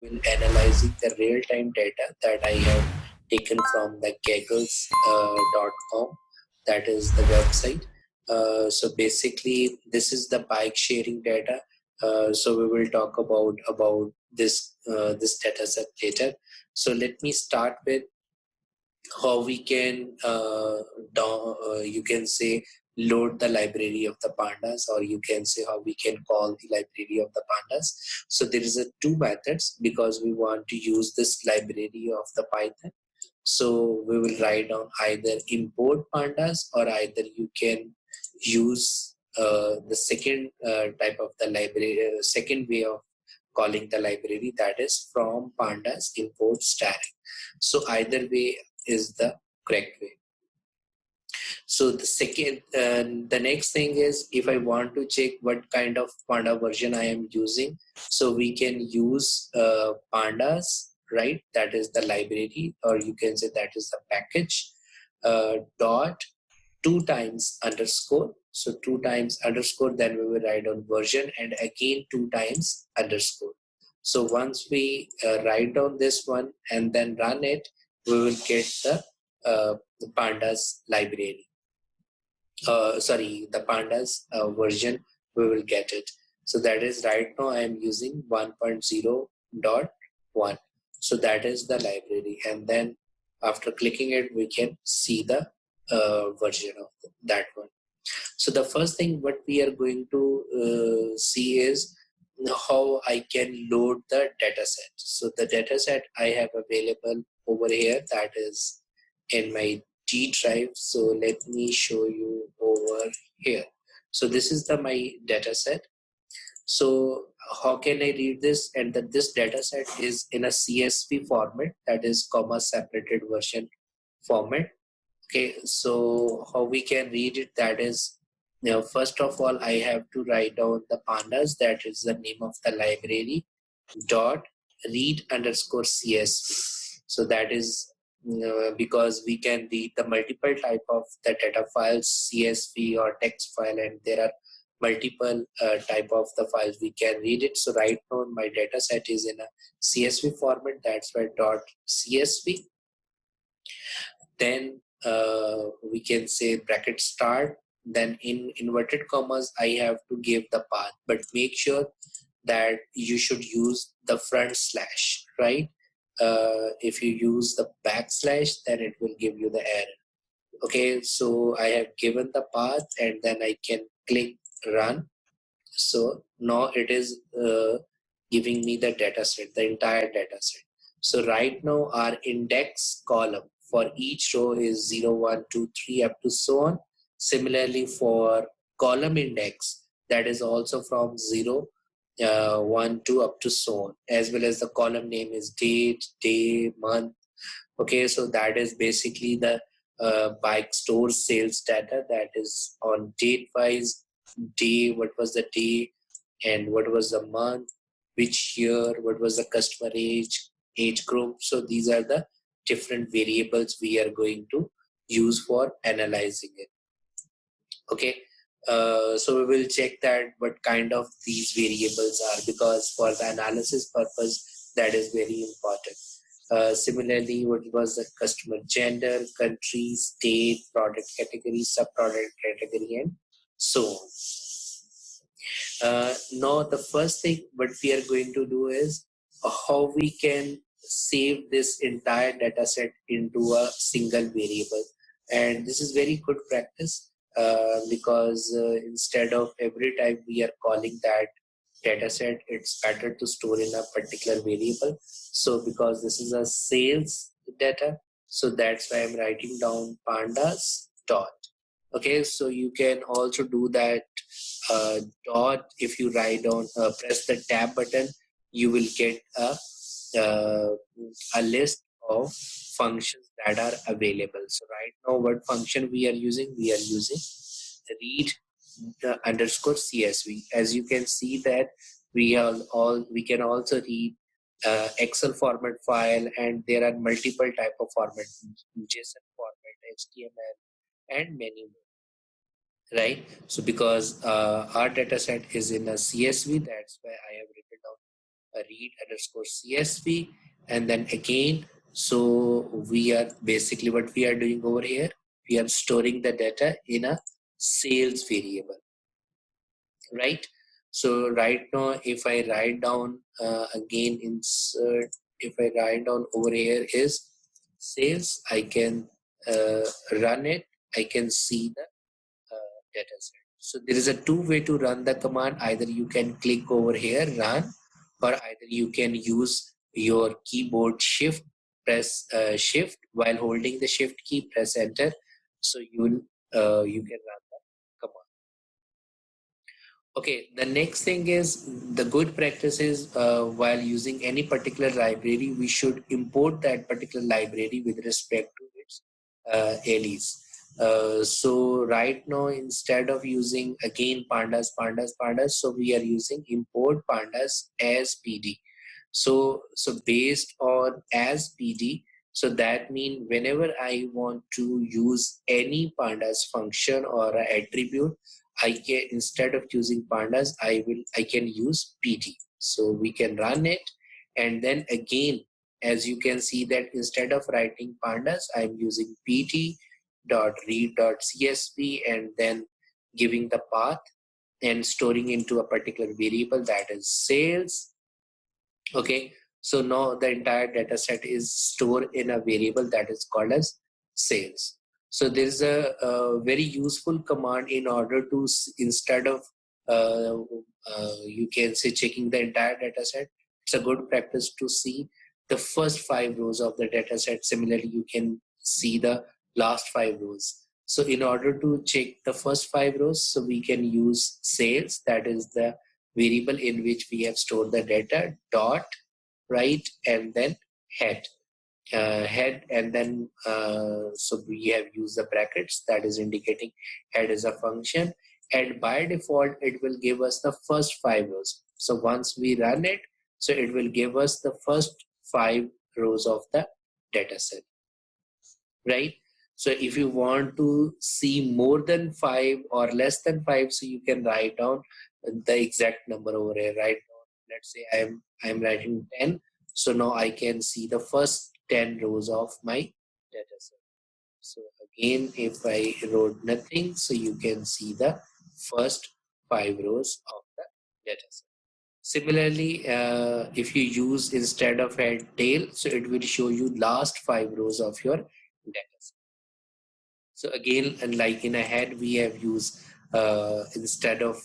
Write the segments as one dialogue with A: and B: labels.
A: will analyzing the real-time data that I have taken from the Kaggle.com. That is the website. So basically, this is the bike sharing data. So we will talk about this this data set later. So let me start with how we can you can say load the library of the pandas, or you can say how we can call the library of the pandas. So there is a two methods because we want to use this library of the Python. So we will write down either import pandas, or either you can use the second type of the library, second way of calling the library, that is from pandas import static. So either way is the correct way. So the next thing is, if I want to check what kind of panda version I am using, so we can use pandas, right? That is the library, or you can say that is the package, dot 2 times underscore. So 2 times underscore, then we will write on version, and again 2 times underscore. So once we write down this one and then run it, we will get the pandas library. The pandas version, we will get it. So that is right now I am using 1.0.1. So that is the library, and then after clicking it, we can see the version of that one. So the first thing what we are going to see is how I can load the dataset. So the dataset I have available over here, that is in my G drive. So let me show you over here. So this is my dataset. So how can I read this? And that this dataset is in a CSV format, that is comma separated version format. Okay, so how we can read it, that is, first of all, I have to write down the pandas, that is the name of the library, dot read underscore CSV. So that is because we can read the multiple type of the data files, CSV or text file, and there are multiple type of the files we can read it. So right now my data set is in a CSV format, that's why dot CSV. Then we can say bracket start, then in inverted commas I have to give the path, but make sure that you should use the front slash, right? If you use the backslash, then it will give you the error. Okay, so I have given the path, and then I can click run. So now it is giving me the data set, the entire data set. So right now our index column for each row is 0, 1, 2, 3 up to so on. Similarly for column index, that is also from 0, 1, 2 up to so on, as well as the column name is date, day, month. Okay, so that is basically the bike store sales data, that is on date wise, day, what was the day, and what was the month, which year, what was the customer age group. So these are the different variables we are going to use for analyzing it. Okay, so we will check that what kind of these variables are, because for the analysis purpose that is very important. Similarly, what was the customer gender, country, state, product category, sub-product category, and so on. Now, the first thing what we are going to do is how we can save this entire data set into a single variable. And this is very good practice because instead of every time we are calling that data set, it's better to store in a particular variable. So because this is a sales data, so that's why I'm writing down pandas dot. Okay, so you can also do that dot. If you write down, press the tab button, you will get a list of functions that are available. So right now, what function we are using? We are using read the underscore CSV. As you can see that we can also read Excel format file, and there are multiple type of format, JSON format, HTML, and many more, right? So because our data set is in a CSV, that's why I have written down read underscore CSV, and then again, so we are basically what we are doing over here, we are storing the data in a sales variable, right? So right now, if I write down again, insert, if I write down over here is sales, I can run it, I can see the data set. So there is a two-way to run the command. Either you can click over here, run, or either you can use your keyboard shift, press shift while holding the shift key, press enter. So you can run the command. Okay, the next thing is the good practice is while using any particular library, we should import that particular library with respect to its alias. So right now, instead of using again pandas, so we are using import pandas as PD. So based on as PD, so that means whenever I want to use any pandas function or a attribute, I can, instead of using pandas, I can use PD. So we can run it, and then again, as you can see that instead of writing pandas, I'm using PD dot read dot CSV and then giving the path and storing into a particular variable that is sales. Okay, so now the entire data set is stored in a variable that is called as sales. So there is a very useful command in order to, instead of you can say checking the entire data set, it's a good practice to see the first 5 rows of the data set. Similarly, you can see the last 5 rows. So in order to check the first 5 rows, so we can use sales, that is the variable in which we have stored the data, dot, right, and then head, and then so we have used the brackets, that is indicating head is a function, and by default it will give us the first 5 rows. So once we run it, so it will give us the first 5 rows of the data set, right? So if you want to see more than 5 or less than 5, so you can write down the exact number over here, right? Let's say I'm writing 10. So now I can see the first 10 rows of my data set. So again, if I wrote nothing, so you can see the first 5 rows of the data set. Similarly, if you use instead of head tail, so it will show you last 5 rows of your data set. So again, and like in a head, we have used instead of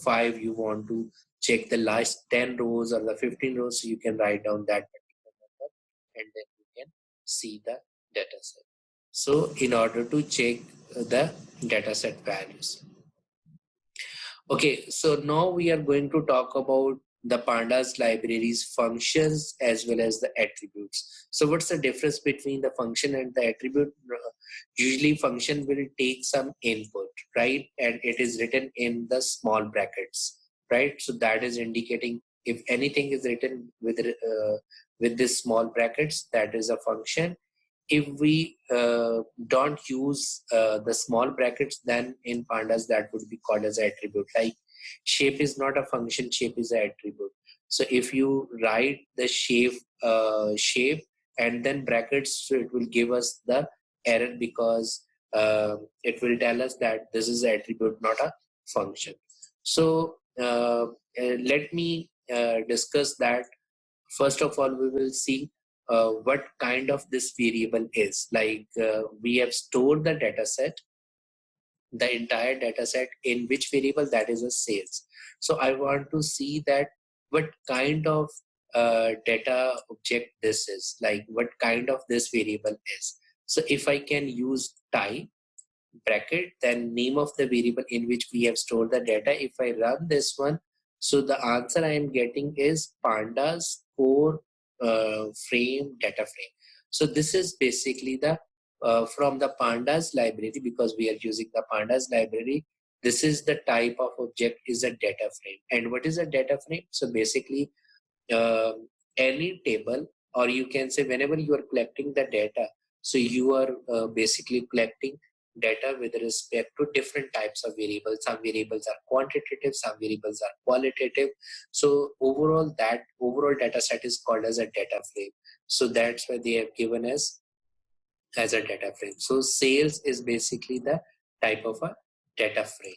A: 5, you want to check the last 10 rows or the 15 rows, so you can write down that particular number and then you can see the data set. So in order to check the data set values. Okay, so now we are going to talk about the pandas libraries functions as well as the attributes. So what's the difference between the function and the attribute? Usually function will take some input, right? And it is written in the small brackets, right? So that is indicating if anything is written with this small brackets, that is a function. If we don't use the small brackets, then in pandas that would be called as attribute. Like shape is not a function, shape is an attribute. So if you write the shape and then brackets, so it will give us the error because it will tell us that this is an attribute, not a function. So let me discuss that. First of all, we will see what kind of this variable is. Like we have stored the data set, the entire data set in which variable, that is a sales. So I want to see that what kind of data object this is, like what kind of this variable is. So if I can use type bracket, then name of the variable in which we have stored the data. If I run this one, so the answer I am getting is pandas core frame data frame. So this is basically the from the pandas library, because we are using the pandas library. This is the type of object is a data frame. And what is a data frame? So basically uh, any table, or you can say whenever you are collecting the data, so you are basically collecting data with respect to different types of variables. Some variables are quantitative, some variables are qualitative. So overall, that overall data set is called as a data frame. So that's why they have given us as a data frame. So sales is basically the type of a data frame.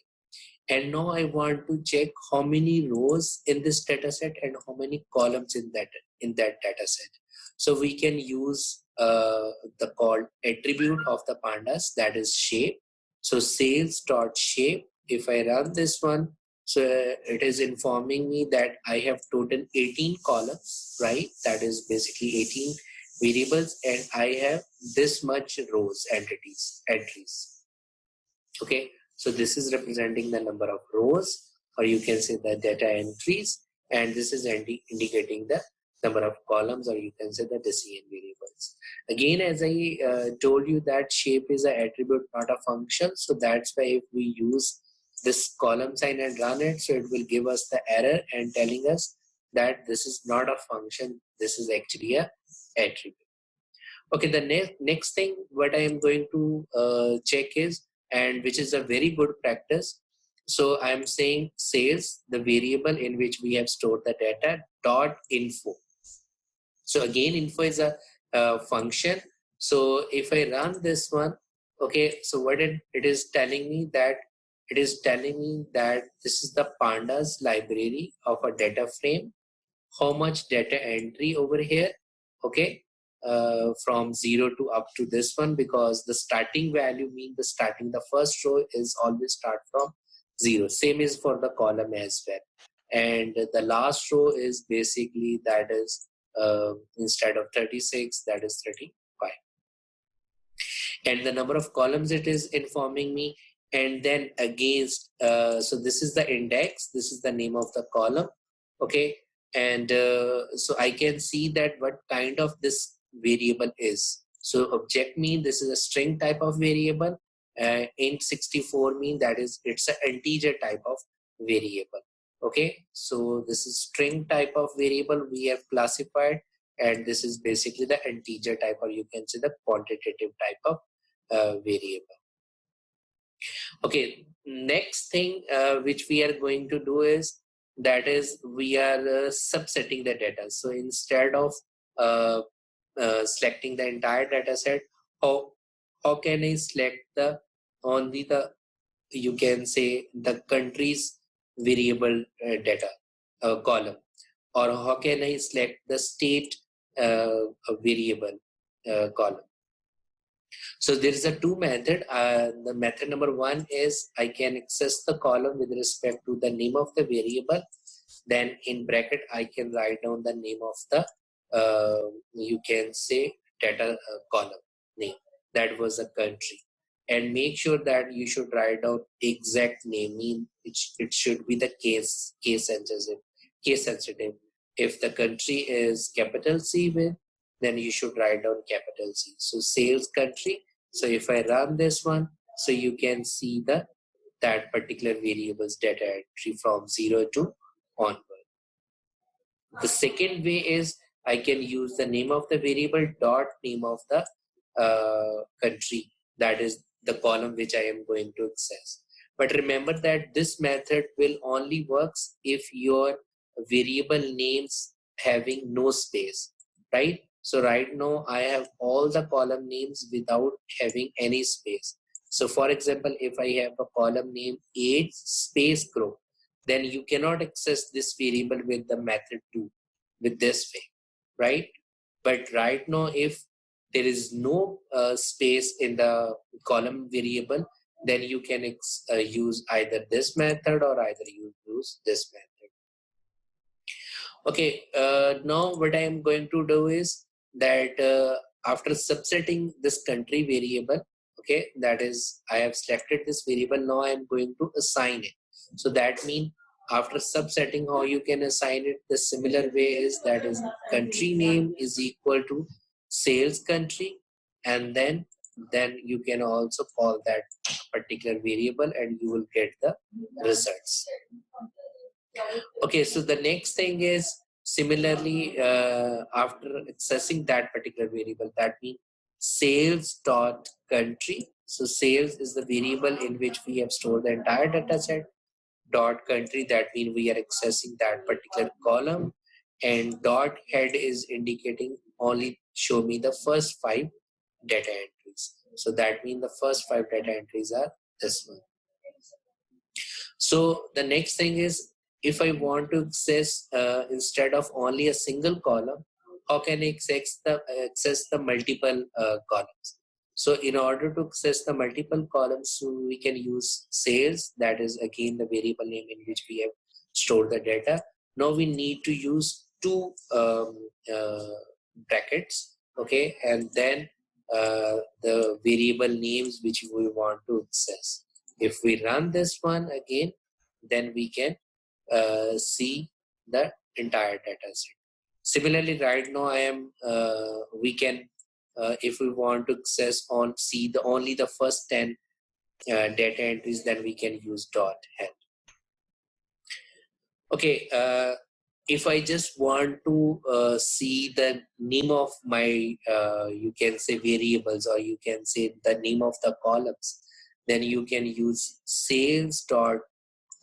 A: And now I want to check how many rows in this data set and how many columns in that data set. So we can use the called attribute of the pandas, that is shape. So sales dot shape. If I run this one, so it is informing me that I have total 18 columns, right? That is basically 18 variables, and I have this much rows entries. Okay, so this is representing the number of rows, or you can say the data entries, and this is indicating the number of columns, or you can say the decision variables. Again, as I told you, that shape is an attribute, not a function. So that's why if we use this column sign and run it, so it will give us the error and telling us that this is not a function, this is actually a attribute. Okay, the next thing what I am going to check is, and which is a very good practice. So I'm saying sales, the variable in which we have stored the data, dot info. So again, info is a function. So if I run this one, okay, so what it is telling me that, it is telling me that this is the pandas library of a data frame. How much data entry over here, okay, from 0 to up to this one, because the starting value means the first row is always start from 0. Same is for the column as well. And the last row is basically, that is instead of 36, that is 35. And the number of columns it is informing me. And then against, so this is the index, this is the name of the column, okay. And so I can see that what kind of this variable is. So object mean this is a string type of variable. Int 64 mean that is, it's an integer type of variable. Okay, so this is string type of variable we have classified, and this is basically the integer type, or you can say the quantitative type of variable. Okay, next thing which we are going to do is, that is we are subsetting the data. So instead of selecting the entire data set, how can I select the only the, you can say the countries variable data column, or how can I select the state variable column. So there is a two method. The method number one is I can access the column with respect to the name of the variable. Then in bracket I can write down the name of the you can say data column name. That was a country, and make sure that you should write down exact name. Mean it should be the case sensitive. If the country is capital C with, then you should write down capital C. So sales country. So if I run this one, so you can see that particular variable's data entry from 0 to onward. The second way is I can use the name of the variable dot name of the country. That is the column which I am going to access. But remember that this method will only works if your variable names having no space, right? So right now I have all the column names without having any space. So for example, if I have a column name age space group, then you cannot access this variable with the method 2 with this way, right? But right now, if there is no space in the column variable, then you can use either this method or either you use this method. Okay, now what I am going to do is that after subsetting this country variable, okay, that is I have selected this variable, now I am going to assign it. So that means after subsetting, how you can assign it the similar way is, that is country name is equal to sales country, and then you can also call that particular variable and you will get the results. Okay, so the next thing is similarly after accessing that particular variable, that means sales dot country. So sales is the variable in which we have stored the entire data set. Dot country, that means we are accessing that particular column, and dot head is indicating only show me the first 5 data entries. So that means the first 5 data entries are this one. So the next thing is, if I want to access instead of only a single column, how can I access the multiple columns? So in order to access the multiple columns, so we can use sales. That is again the variable name in which we have stored the data. Now we need to use two brackets, okay, and then the variable names which we want to access. If we run this one again, then we can see the entire data set. Similarly, right now I am we can if we want to access on see the only the first 10 data entries, then we can use dot head. Okay, if I just want to see the name of my you can say variables, or you can say the name of the columns, then you can use sales dot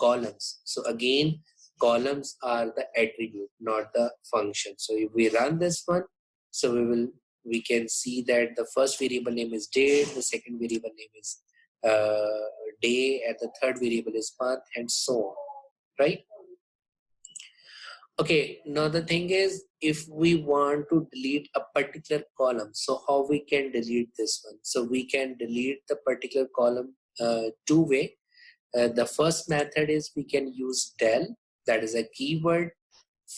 A: columns. So again, columns are the attribute, not the function. So if we run this one, so we can see that the first variable name is date, the second variable name is day, and the third variable is month, and so on, right? Okay, now the thing is, if we want to delete a particular column, so how we can delete this one? So we can delete the particular column two way. The first method is we can use del, that is a keyword,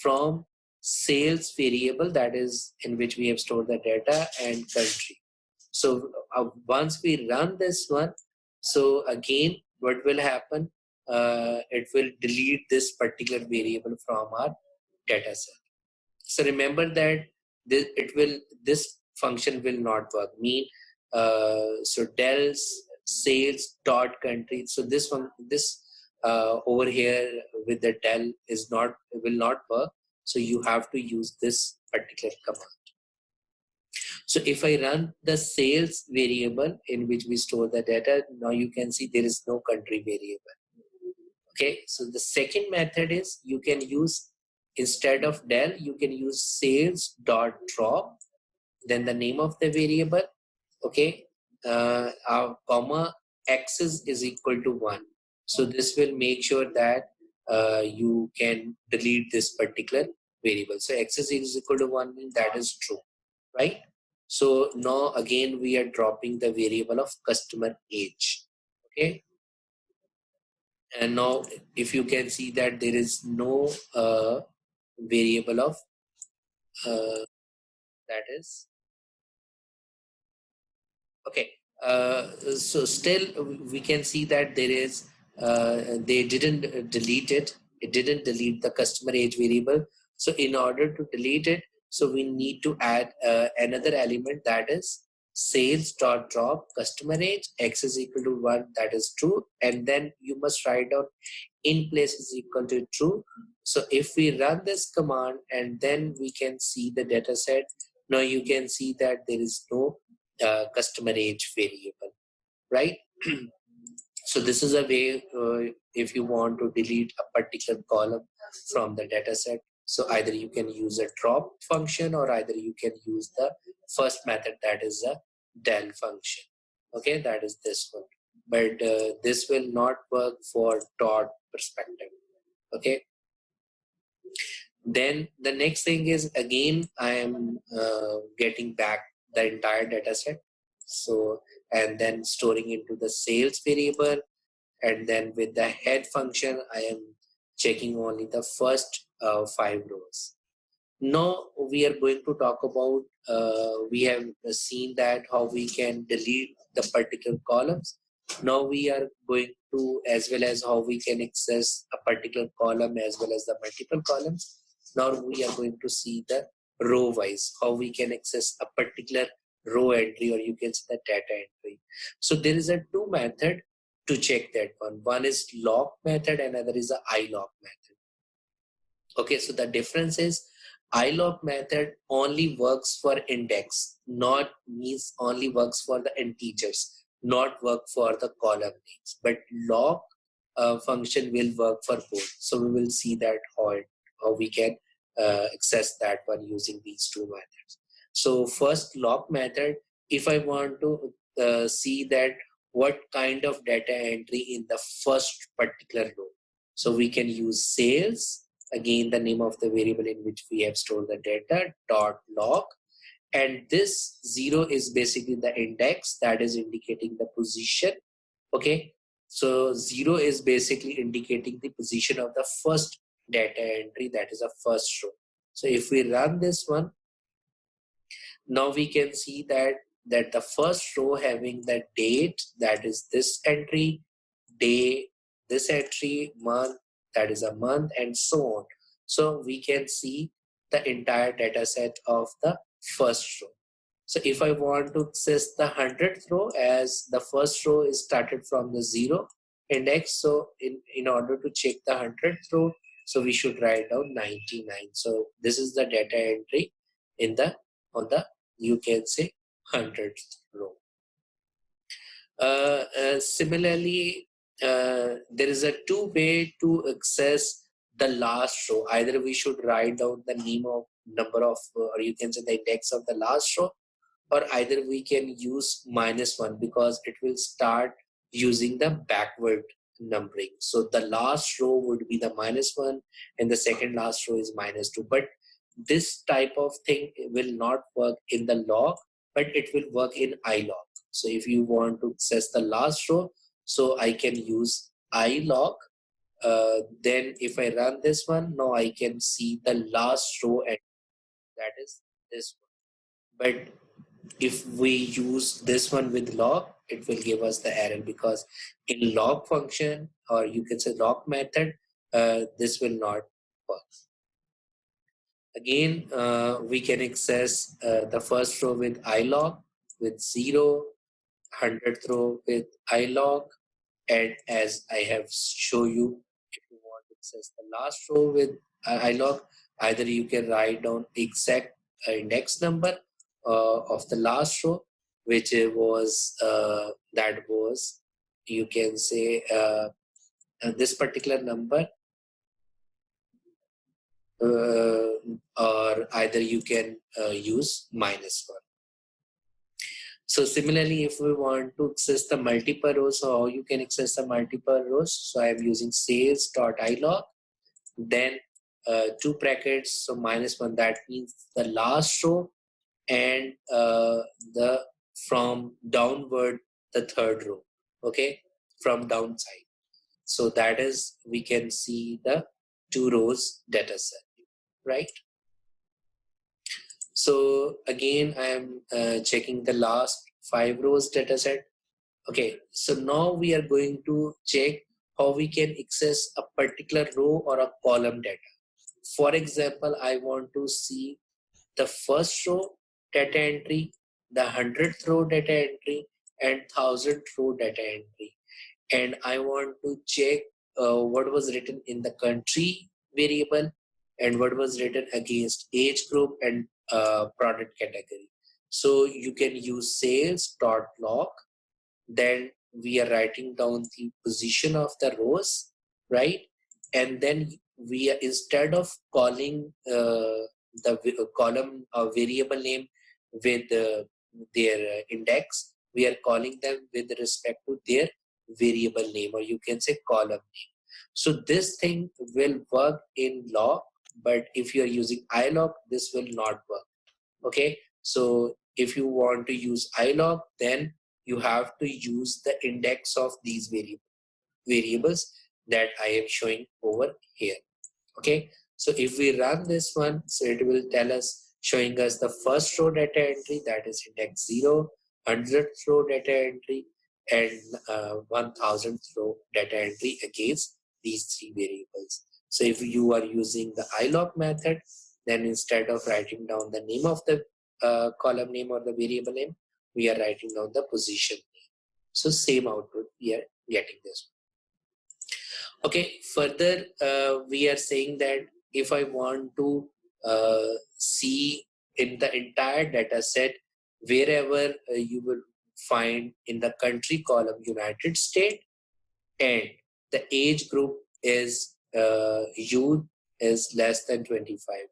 A: from sales variable, that is in which we have stored the data, and country. So once we run this one, so again what will happen, it will delete this particular variable from our data set. So remember that this function will not work. Mean so del's sales dot country. So this one, this over here with the del will not work. So you have to use this particular command. So if I run the sales variable in which we store the data, now you can see there is no country variable. Okay, so the second method is you can use, instead of del, you can use sales dot drop, then the name of the variable, okay, comma axis is equal to 1. So this will make sure that you can delete this particular variable. So axis is equal to 1 means that is true, right? So now again we are dropping the variable of customer age, okay? And now if you can see that there is no variable of that is okay. So still we can see that there is they didn't delete it. It didn't delete the customer age variable. So in order to delete it, so we need to add another element, that is sales dot drop customer age x is equal to 1, that is true, and then you must write down in place is equal to true. So if we run this command, and then we can see the data set. Now you can see that there is no customer age variable, right? So this is a way if you want to delete a particular column from the data set. So either you can use a drop function, or either you can use the first method, that is a del function. Okay, that is this one. But this will not work for dot perspective. Okay. Then the next thing is, again, I am getting back the entire data set. So, and then storing into the sales variable. And then with the head function, I am checking only the first 5 rows. Now we are going to talk about, we have seen that how we can delete the particular columns. Now we are going to, as well as how we can access a particular column as well as the multiple columns. Now we are going to see the row wise, how we can access a particular row entry, or you can say the data entry. So there is a 2 method to check that one. One is lock method, another is a iLock method. Okay, so the difference is iLock method only works for index, not means only works for the integers. not work for the column names, but log function will work for both. So we will see that how we can access that one using these two methods. So first log method, if I want to see that what kind of data entry in the first particular row. So we can use sales, again the name of the variable in which we have stored the data, dot log, and this 0 is basically the index that is indicating the position. Okay, so 0 is basically indicating the position of the first data entry, that is a first row. So if we run this one, now we can see that the first row having the date, that is this entry, day, this entry, month, that is a month, and so on. So we can see the entire data set of the first row. So if I want to access the 100th row, as the first row is started from the 0 index, so in order to check the 100th row, so we should write down 99. So this is the data entry in the on the, you can say, 100th row. Similarly, there is a two way to access the last row. Either we should write down the name of number of, or you can say the index of the last row, or either we can use -1 because it will start using the backward numbering. So the last row would be the -1 and the second last row is -2. But this type of thing will not work in the log, but it will work in ilog. So if you want to access the last row, so I can use ilog. Then if I run this one, now I can see the last row, and that is this one. But if we use this one with log, it will give us the error, because in log function, or you can say log method, this will not work. Again, we can access the first row with ilog, with 0, 100th row with ilog, and as I have shown you, if you want to access the last row with ilog, either you can write down exact index number of the last row, which was that was, you can say, this particular number, or either you can use -1. So similarly, if we want to access the multiple rows, so how you can access the multiple rows? So I am using sales.ilog, then two brackets, so -1, that means the last row, and the from downward, the third row, okay, from downside. So that is, we can see the 2 rows data set, right? So again, I am checking the last 5 rows data set. Okay, so now we are going to check how we can access a particular row or a column data. For example, I want to see the first row data entry, the 100th row data entry, and 1000th row data entry. And I want to check what was written in the country variable and what was written against age group and product category. So you can use sales.log, then we are writing down the position of the rows, right? And then we are, instead of calling the column variable name with their index, we are calling them with respect to their variable name, or you can say column name. So this thing will work in log, but if you are using ilog, this will not work. Okay, so if you want to use ilog, then you have to use the index of these variables that I am showing over here. Okay, so if we run this one, so it will tell us, showing us the first row data entry, that is index 0, 100th row data entry, and 1000th row data entry against these 3 variables. So if you are using the ilog method, then instead of writing down the name of the column name or the variable name, we are writing down the position name. So same output we are getting this. Okay, further we are saying that if I want to see in the entire data set, wherever you will find in the country column United States, and the age group is youth is less than 25.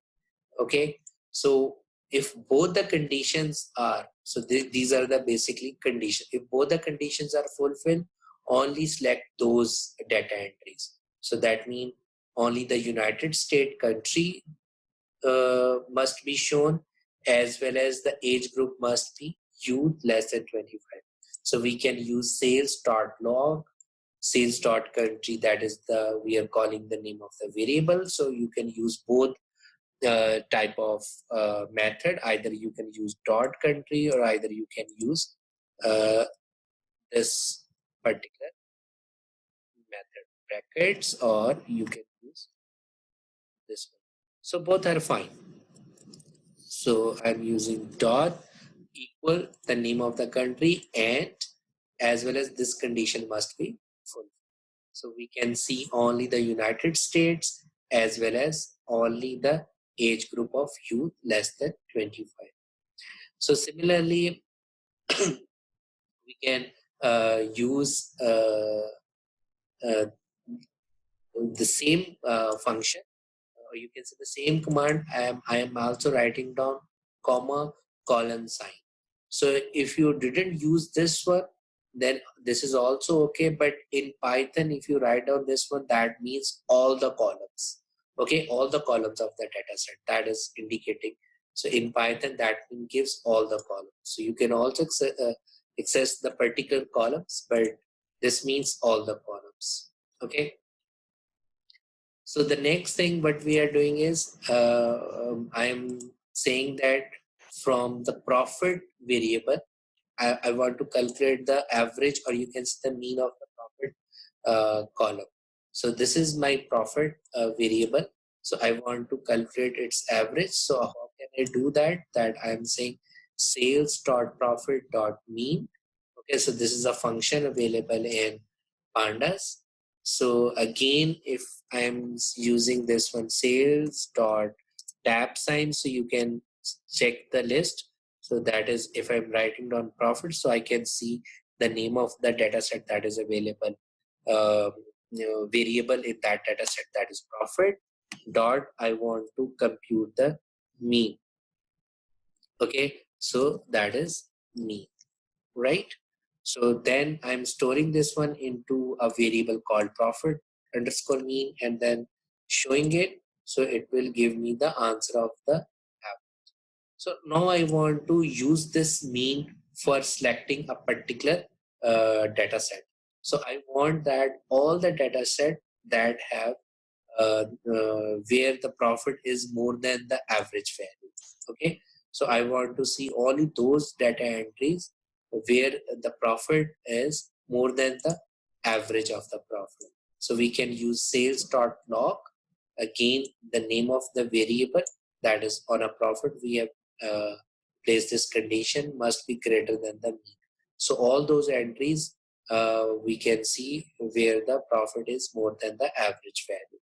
A: Okay, so if both the conditions are, so these are the basically conditions. If both the conditions are fulfilled, only select those data entries. So that means only the United States country must be shown, as well as the age group must be youth less than 25. So we can use sales.log, sales.country, that is the, we are calling the name of the variable. So you can use both type of method. Either you can use dot country, or either you can use uh, this particular method brackets, or you can use this one. So both are fine. So I'm using dot equal the name of the country, and as well as this condition must be full. So we can see only the United States as well as only the age group of youth less than 25. So similarly, we can use the same function, or you can say the same command. I am also writing down comma colon sign. So if you didn't use this one, then this is also okay. But in Python, if you write down this one, that means all the columns. Okay, all the columns of the data set, that is indicating. So in Python, that gives all the columns. So you can also access the particular columns, but this means all the columns. Okay. So the next thing what we are doing is I'm saying that from the profit variable, I want to calculate the average, or you can say the mean of the profit column. So this is my profit variable. So I want to calculate its average. So how can I do that? That I'm saying sales.profit.mean. Okay, so this is a function available in Pandas. So again, if I'm using this one, sales dot tab sign, so you can check the list. So that is, if I'm writing down profit, so I can see the name of the data set that is available, variable in that data set, that is profit dot, I want to compute the mean. Okay, so that is mean, right? So then I'm storing this one into a variable called profit underscore mean, and then showing it. So it will give me the answer of the average. So now I want to use this mean for selecting a particular data set. So I want that all the data set that have where the profit is more than the average value. Okay, so I want to see only those data entries where the profit is more than the average of the profit. So we can use sales.log, again the name of the variable, that is on a profit we have placed this condition must be greater than the mean. So all those entries we can see where the profit is more than the average value.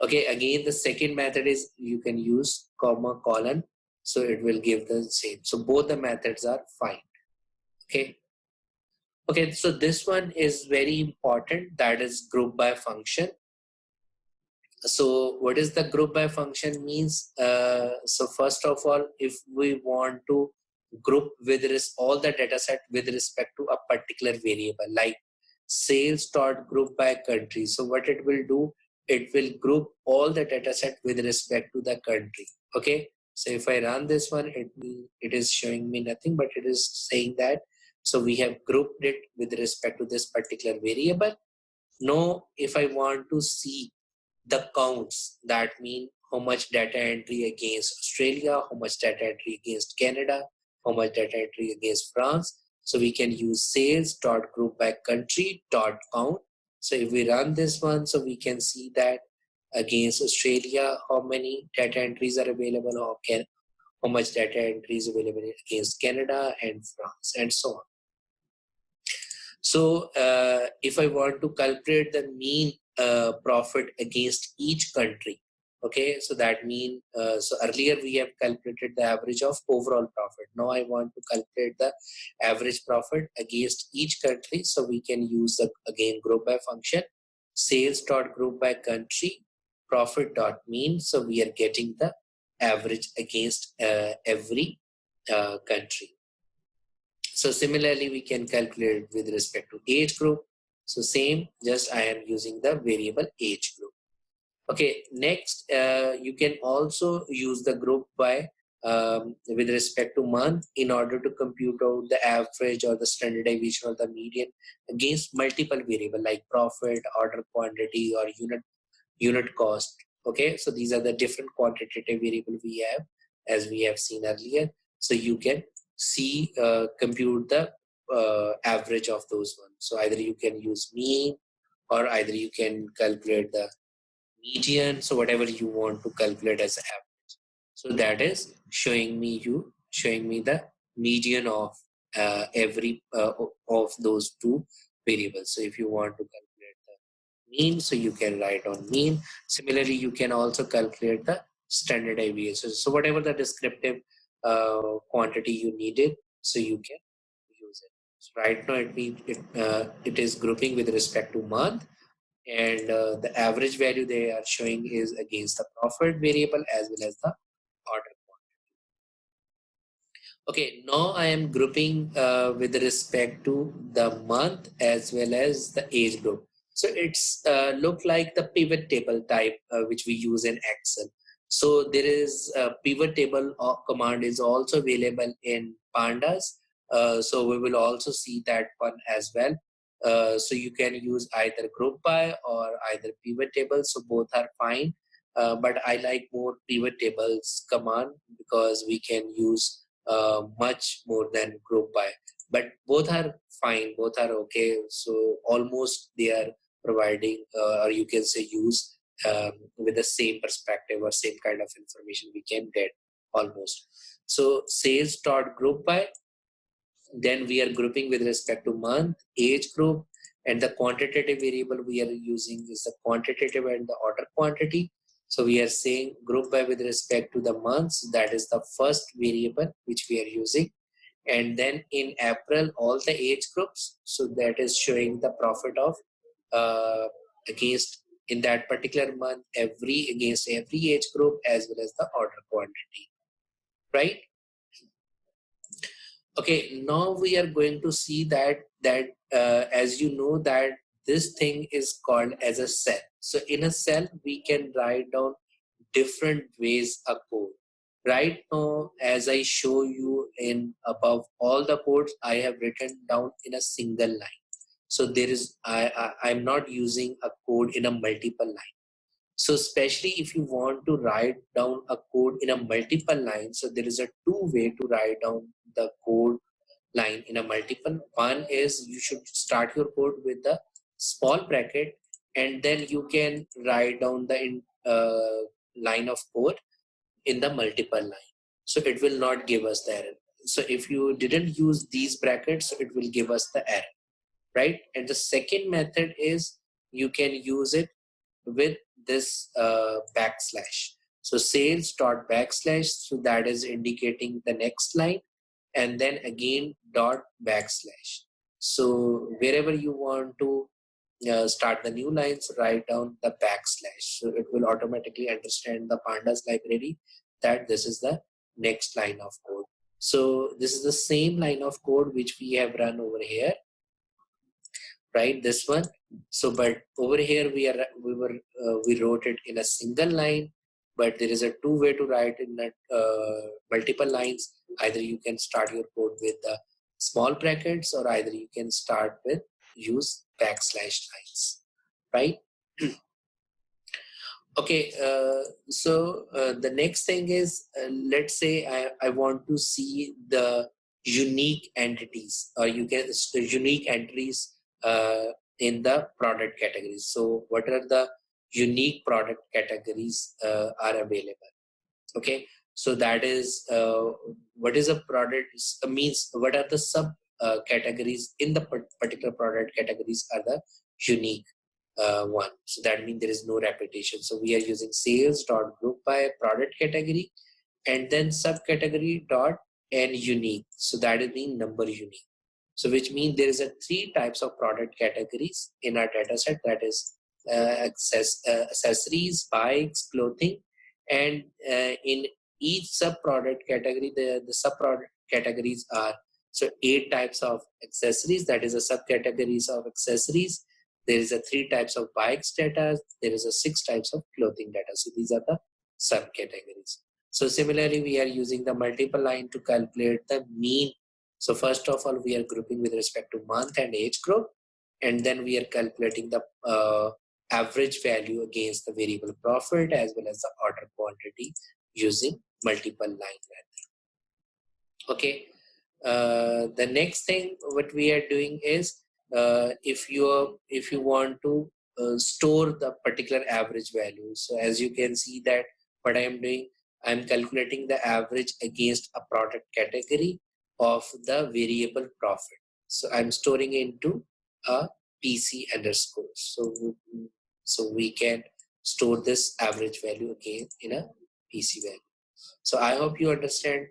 A: Okay, again the second method is you can use comma colon, so it will give the same. So both the methods are fine. Okay. Okay, so this one is very important, that is group by function. So what is the group by function means? So first of all, if we want to group with all the data set with respect to a particular variable, like sales dot group by country. So what it will do, it will group all the data set with respect to the country. Okay. So if I run this one, it is showing me nothing, but it is saying that, so we have grouped it with respect to this particular variable. Now, if I want to see the counts, that mean how much data entry against Australia, how much data entry against Canada, how much data entry against France. So we can use sales.group by country count. So if we run this one, so we can see that against Australia, how many data entries are available, how much data entries available against Canada and France, and so on. So if I want to calculate the mean profit against each country, Okay, so that means, so earlier we have calculated the average of overall profit. Now I want to calculate the average profit against each country. So we can use the, again, GroupBy function, sales.group by country, profit.mean. So we are getting the average against every country. So similarly, we can calculate with respect to age group. So same, just I am using the variable age group. Okay, next, you can also use the group by with respect to month in order to compute out the average or the standard deviation or the median against multiple variable like profit, order quantity, or unit cost. Okay, so these are the different quantitative variable we have, as we have seen earlier. So you can see, compute the average of those ones. So either you can use mean, or either you can calculate the median, so whatever you want to calculate as average. So that is showing me the median of every of those two variables. So if you want to calculate the mean, so you can write on mean. Similarly, you can also calculate the standard deviation. So whatever the descriptive quantity you needed, so you can use it. So right now it is grouping with respect to month, and the average value they are showing is against the profit variable as well as the order quantity. Okay, now I am grouping with respect to the month as well as the age group. So it's look like the pivot table type which we use in Excel. So there is a pivot table command is also available in Pandas. So we will also see that one as well. So you can use either GroupBy or either pivot table. So both are fine. But I like more pivot tables command because we can use much more than GroupBy. But both are fine, both are okay. So almost they are providing, or you can say use with the same perspective or same kind of information we can get almost. So sales.groupby, then we are grouping with respect to month, age group, and the quantitative variable we are using is the quantitative and the order quantity. So we are saying group by with respect to the months, that is the first variable which we are using. And then in April, all the age groups. So that is showing the profit of against in that particular month, against every age group as well as the order quantity, right? Okay, now we are going to see that as you know that this thing is called as a cell. So in a cell, we can write down different ways a code. Right now, as I show you in above all the codes, I have written down in a single line. So there is, I'm not using a code in a multiple line. So especially if you want to write down a code in a multiple line, so there is a two way to write down the code line in a multiple. One is you should start your code with the small bracket, and then you can write down the line of code in the multiple line. So it will not give us the error. So if you didn't use these brackets, it will give us the error, right? And the second method is you can use it with this backslash. So sales dot backslash, so that is indicating the next line, and then again dot backslash. So wherever you want to start the new lines, write down the backslash. So it will automatically understand the pandas library that this is the next line of code. So this is the same line of code which we have run over here, right? This one. So but over here we wrote it in a single line, but there is a two way to write in that multiple lines. Either you can start your code with the small brackets, or either you can start with use backslash lines, right? Okay, so the next thing is, let's say I want to see the unique entities, or you can unique entries in the product categories. So what are the unique product categories are available? Okay, so that is what is a product means, what are the sub categories in the particular product categories are the unique. one. So that means there is no repetition. So we are using sales dot group by product category, and then subcategory dot and unique. So that is mean number unique. So which means there is a three types of product categories in our data set, that is accessories, bikes, clothing, and in each sub product category, the sub product categories are, so 8 types of accessories, that is a subcategories of accessories. There is a 3 types of bikes data. There is a 6 types of clothing data. So these are the subcategories. So similarly, we are using the multiple line to calculate the mean. So first of all, we are grouping with respect to month and age group, and then we are calculating the average value against the variable profit as well as the order quantity using multiple line method. Okay. The next thing what we are doing is, if you want to store the particular average value. So as you can see that what I am doing, I am calculating the average against a product category of the variable profit. So I'm storing into a PC underscore. So we can store this average value again in a PC value. So I hope you understand